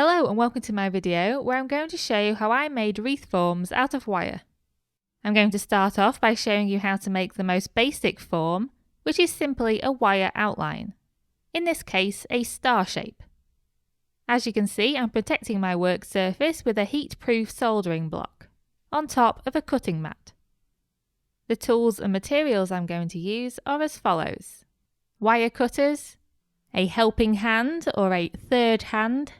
Hello and welcome to my video where I'm going to show you how I made wreath forms out of wire. I'm going to start off by showing you how to make the most basic form, which is simply a wire outline. In this case, a star shape. As you can see, I'm protecting my work surface with a heat-proof soldering block on top of a cutting mat. The tools and materials I'm going to use are as follows: wire cutters, a helping hand or a third hand,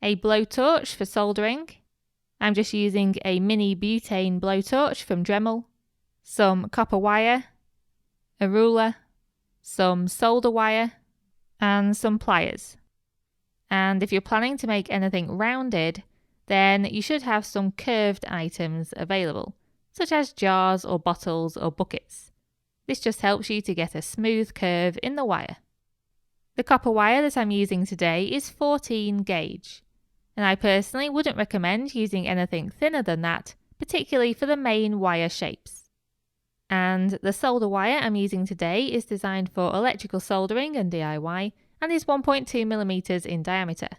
a blowtorch for soldering. I'm just using a mini butane blowtorch from Dremel, some copper wire, a ruler, some solder wire, and some pliers. And if you're planning to make anything rounded, then you should have some curved items available, such as jars or bottles or buckets. This just helps you to get a smooth curve in the wire. The copper wire that I'm using today is 14 gauge. And I personally wouldn't recommend using anything thinner than that, particularly for the main wire shapes. And the solder wire I'm using today is designed for electrical soldering and DIY and is 1.2mm in diameter.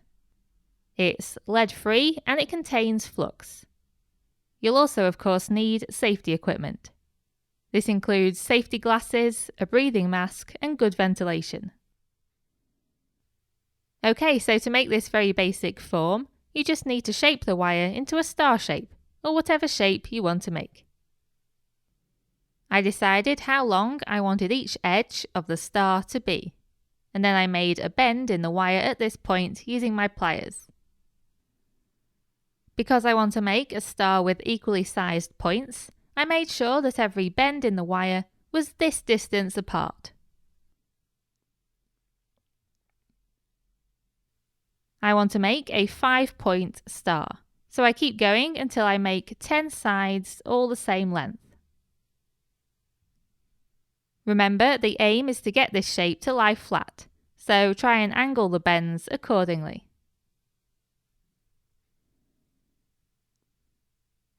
It's lead-free and it contains flux. You'll also of course need safety equipment. This includes safety glasses, a breathing mask and good ventilation. Okay, so to make this very basic form, you just need to shape the wire into a star shape, or whatever shape you want to make. I decided how long I wanted each edge of the star to be, and then I made a bend in the wire at this point using my pliers. Because I want to make a star with equally sized points, I made sure that every bend in the wire was this distance apart. I want to make a 5-point star, so I keep going until I make 10 sides all the same length. Remember, the aim is to get this shape to lie flat, so try and angle the bends accordingly.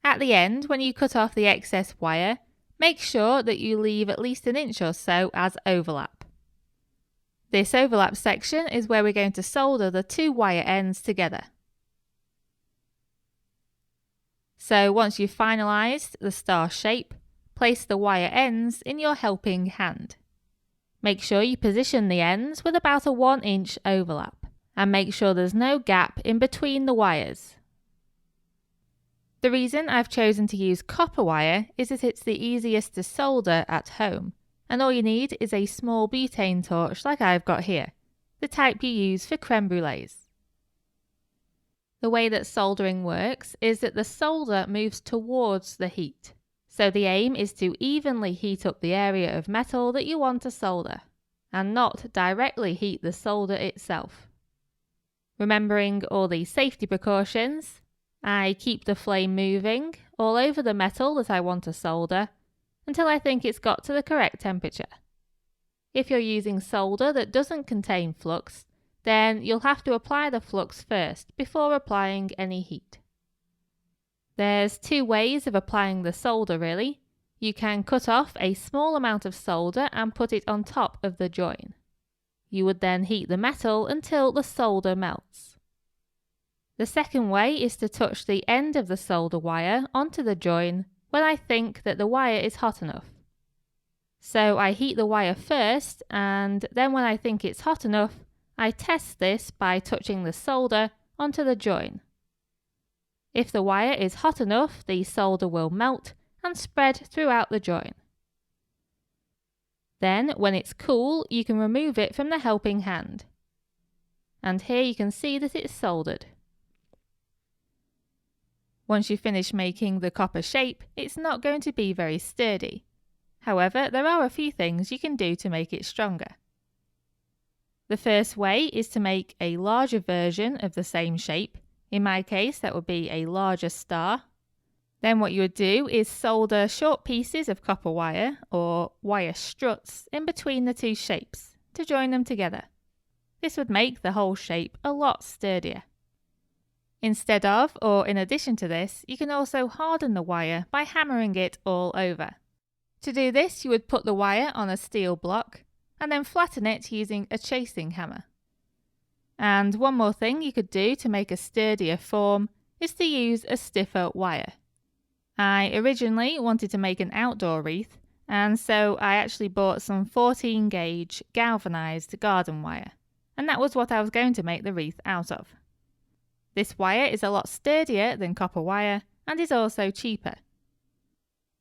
At the end, when you cut off the excess wire, make sure that you leave at least an inch or so as overlap. This overlap section is where we're going to solder the two wire ends together. So once you've finalised the star shape, place the wire ends in your helping hand. Make sure you position the ends with about a 1-inch overlap, and make sure there's no gap in between the wires. The reason I've chosen to use copper wire is that it's the easiest to solder at home. And all you need is a small butane torch like I've got here, the type you use for creme brulees. The way that soldering works is that the solder moves towards the heat, so the aim is to evenly heat up the area of metal that you want to solder, and not directly heat the solder itself. Remembering all the safety precautions, I keep the flame moving all over the metal that I want to solder, until I think it's got to the correct temperature. If you're using solder that doesn't contain flux, then you'll have to apply the flux first before applying any heat. There's two ways of applying the solder really. You can cut off a small amount of solder and put it on top of the join. You would then heat the metal until the solder melts. The second way is to touch the end of the solder wire onto the join when I think that the wire is hot enough. So I heat the wire first, and then when I think it's hot enough, I test this by touching the solder onto the join. If the wire is hot enough, the solder will melt and spread throughout the join. Then, when it's cool, you can remove it from the helping hand. And here you can see that it's soldered. Once you finish making the copper shape, it's not going to be very sturdy. However, there are a few things you can do to make it stronger. The first way is to make a larger version of the same shape. In my case, that would be a larger star. Then what you would do is solder short pieces of copper wire, or wire struts, in between the two shapes to join them together. This would make the whole shape a lot sturdier. Instead of, or in addition to this, you can also harden the wire by hammering it all over. To do this, you would put the wire on a steel block and then flatten it using a chasing hammer. And one more thing you could do to make a sturdier form is to use a stiffer wire. I originally wanted to make an outdoor wreath, and so I actually bought some 14 gauge galvanized garden wire, and that was what I was going to make the wreath out of. This wire is a lot sturdier than copper wire and is also cheaper.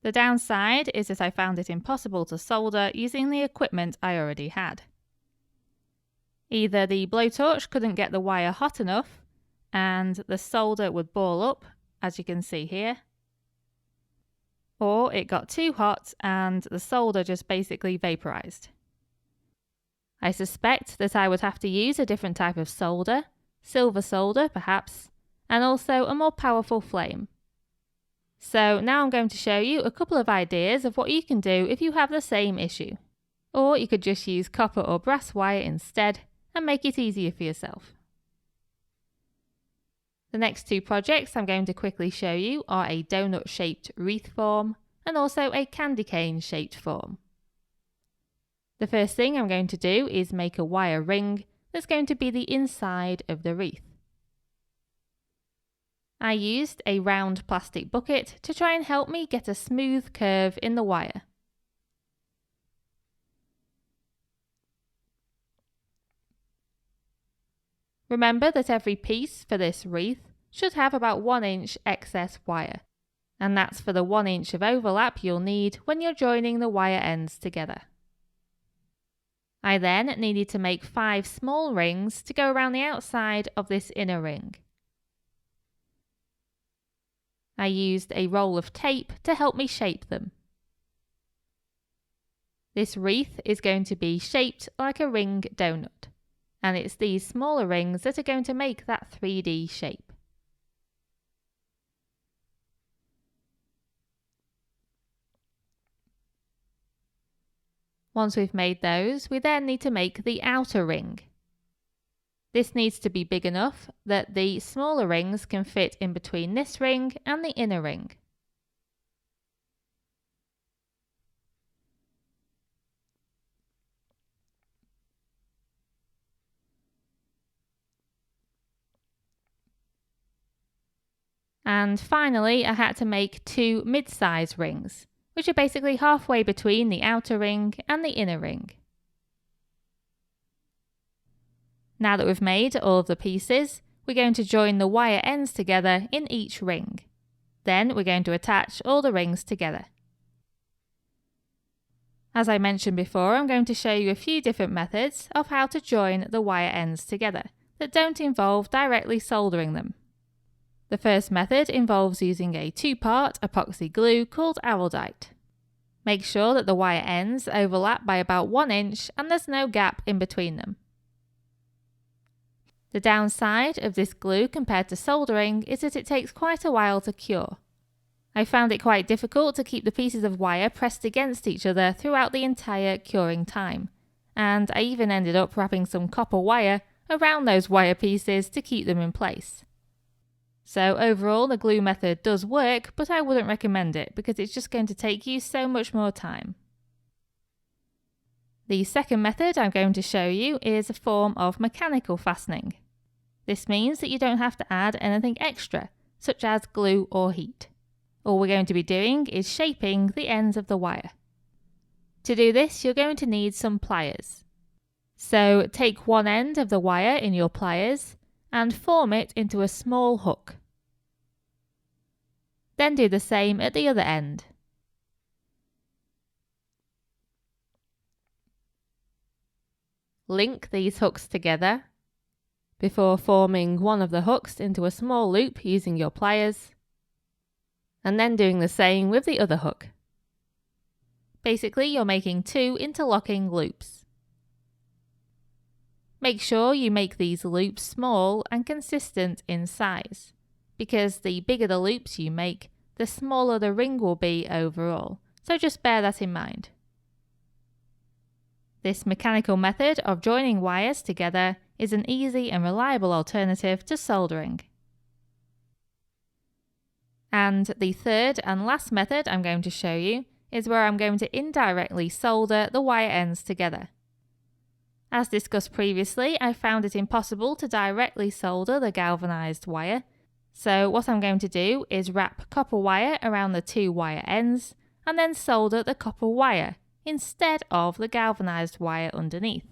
The downside is that I found it impossible to solder using the equipment I already had. Either the blowtorch couldn't get the wire hot enough and the solder would ball up, as you can see here, or it got too hot and the solder just basically vaporized. I suspect that I would have to use a different type of solder, silver solder perhaps, and also a more powerful flame. So now I'm going to show you a couple of ideas of what you can do if you have the same issue. Or you could just use copper or brass wire instead and make it easier for yourself. The next two projects I'm going to quickly show you are a donut shaped wreath form and also a candy cane shaped form. The first thing I'm going to do is make a wire ring that's going to be the inside of the wreath. I used a round plastic bucket to try and help me get a smooth curve in the wire. Remember that every piece for this wreath should have about 1 inch excess wire, and that's for the 1 inch of overlap you'll need when you're joining the wire ends together. I then needed to make 5 small rings to go around the outside of this inner ring. I used a roll of tape to help me shape them. This wreath is going to be shaped like a ring donut, and it's these smaller rings that are going to make that 3D shape. Once we've made those, we then need to make the outer ring. This needs to be big enough that the smaller rings can fit in between this ring and the inner ring. And finally, I had to make 2 mid-size rings, which are basically halfway between the outer ring and the inner ring. Now that we've made all of the pieces, we're going to join the wire ends together in each ring. Then we're going to attach all the rings together. As I mentioned before, I'm going to show you a few different methods of how to join the wire ends together that don't involve directly soldering them. The first method involves using a 2-part epoxy glue called araldite. Make sure that the wire ends overlap by about 1 inch and there's no gap in between them. The downside of this glue compared to soldering is that it takes quite a while to cure. I found it quite difficult to keep the pieces of wire pressed against each other throughout the entire curing time, and I even ended up wrapping some copper wire around those wire pieces to keep them in place. So overall the glue method does work, but I wouldn't recommend it because it's just going to take you so much more time. The second method I'm going to show you is a form of mechanical fastening. This means that you don't have to add anything extra, such as glue or heat. All we're going to be doing is shaping the ends of the wire. To do this, you're going to need some pliers. So take one end of the wire in your pliers and form it into a small hook. Then do the same at the other end. Link these hooks together before forming one of the hooks into a small loop using your pliers, and then doing the same with the other hook. Basically, you're making 2 interlocking loops. Make sure you make these loops small and consistent in size, because the bigger the loops you make, the smaller the ring will be overall, so just bear that in mind. This mechanical method of joining wires together is an easy and reliable alternative to soldering. And the third and last method I'm going to show you is where I'm going to indirectly solder the wire ends together. As discussed previously, I found it impossible to directly solder the galvanized wire, so what I'm going to do is wrap copper wire around the two wire ends and then solder the copper wire instead of the galvanized wire underneath.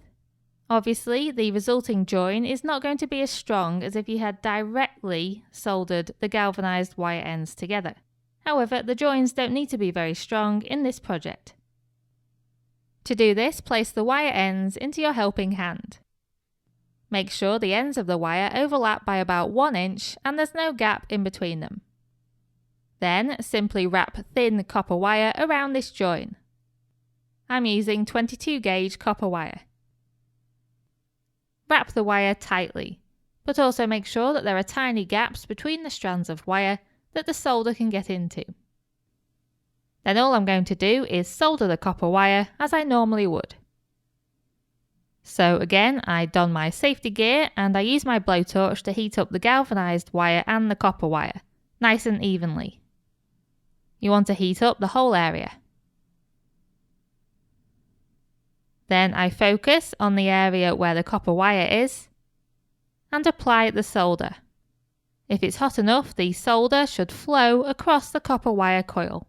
Obviously, the resulting join is not going to be as strong as if you had directly soldered the galvanized wire ends together. However, the joins don't need to be very strong in this project. To do this, place the wire ends into your helping hand. Make sure the ends of the wire overlap by about 1 inch and there's no gap in between them. Then simply wrap thin copper wire around this join. I'm using 22 gauge copper wire. Wrap the wire tightly, but also make sure that there are tiny gaps between the strands of wire that the solder can get into. Then all I'm going to do is solder the copper wire as I normally would. So again, I don my safety gear and I use my blowtorch to heat up the galvanized wire and the copper wire, nice and evenly. You want to heat up the whole area. Then I focus on the area where the copper wire is and apply the solder. If it's hot enough, the solder should flow across the copper wire coil.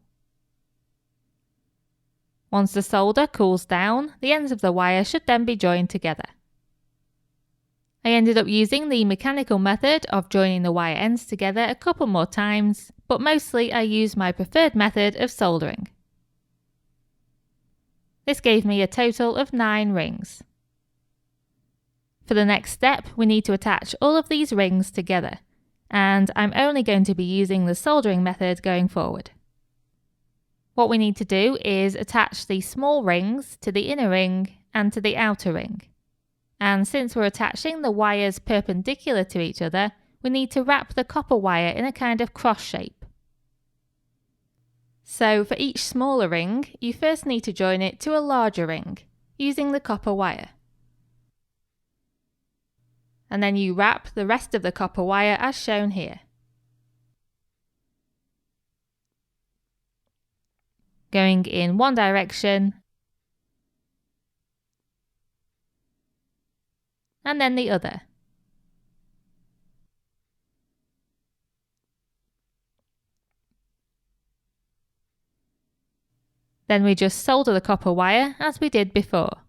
Once the solder cools down, the ends of the wire should then be joined together. I ended up using the mechanical method of joining the wire ends together a couple more times, but mostly I used my preferred method of soldering. This gave me a total of 9 rings. For the next step, we need to attach all of these rings together, and I'm only going to be using the soldering method going forward. What we need to do is attach the small rings to the inner ring and to the outer ring. And since we're attaching the wires perpendicular to each other, we need to wrap the copper wire in a kind of cross shape. So for each smaller ring, you first need to join it to a larger ring, using the copper wire. And then you wrap the rest of the copper wire as shown here. Going in one direction, and then the other. Then we just solder the copper wire as we did before.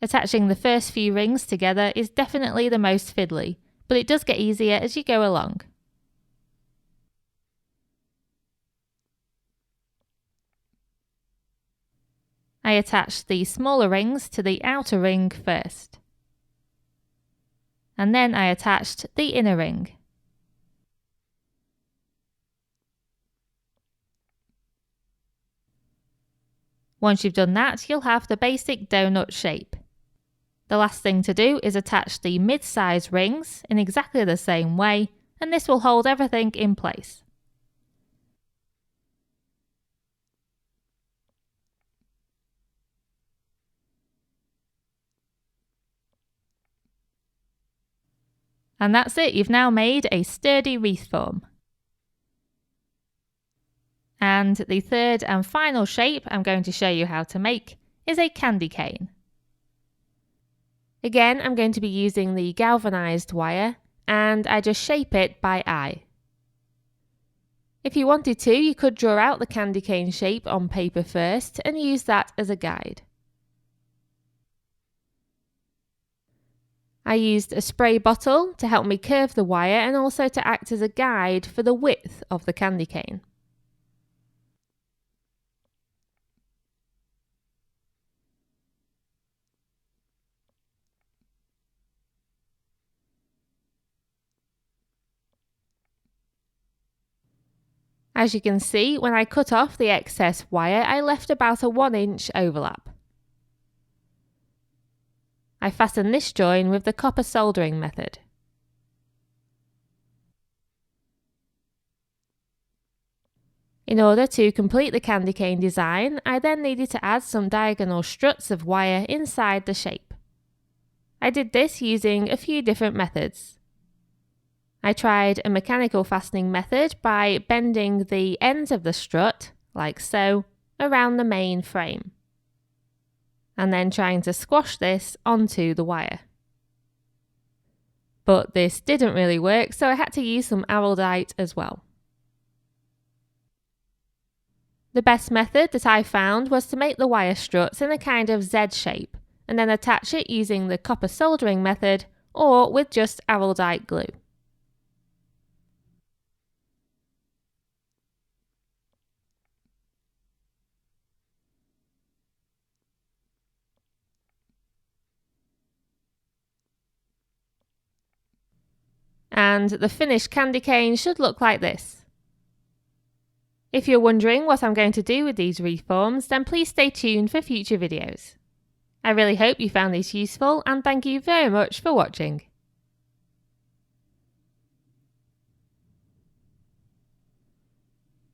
Attaching the first few rings together is definitely the most fiddly, but it does get easier as you go along. I attached the smaller rings to the outer ring first. And then I attached the inner ring. Once you've done that, you'll have the basic donut shape. The last thing to do is attach the mid-size rings in exactly the same way, and this will hold everything in place. And that's it, you've now made a sturdy wreath form. And the third and final shape I'm going to show you how to make is a candy cane. Again, I'm going to be using the galvanized wire, and I just shape it by eye. If you wanted to, you could draw out the candy cane shape on paper first and use that as a guide. I used a spray bottle to help me curve the wire and also to act as a guide for the width of the candy cane. As you can see, when I cut off the excess wire, I left about a 1-inch overlap. I fasten this join with the copper soldering method. In order to complete the candy cane design, I then needed to add some diagonal struts of wire inside the shape. I did this using a few different methods. I tried a mechanical fastening method by bending the ends of the strut, like so, around the main frame. and then trying to squash this onto the wire. But this didn't really work, so I had to use some araldite as well. The best method that I found was to make the wire struts in a kind of Z shape, and then attach it using the copper soldering method or with just araldite glue. And the finished candy cane should look like this. If you're wondering what I'm going to do with these wreath forms, then please stay tuned for future videos. I really hope you found these useful, and thank you very much for watching.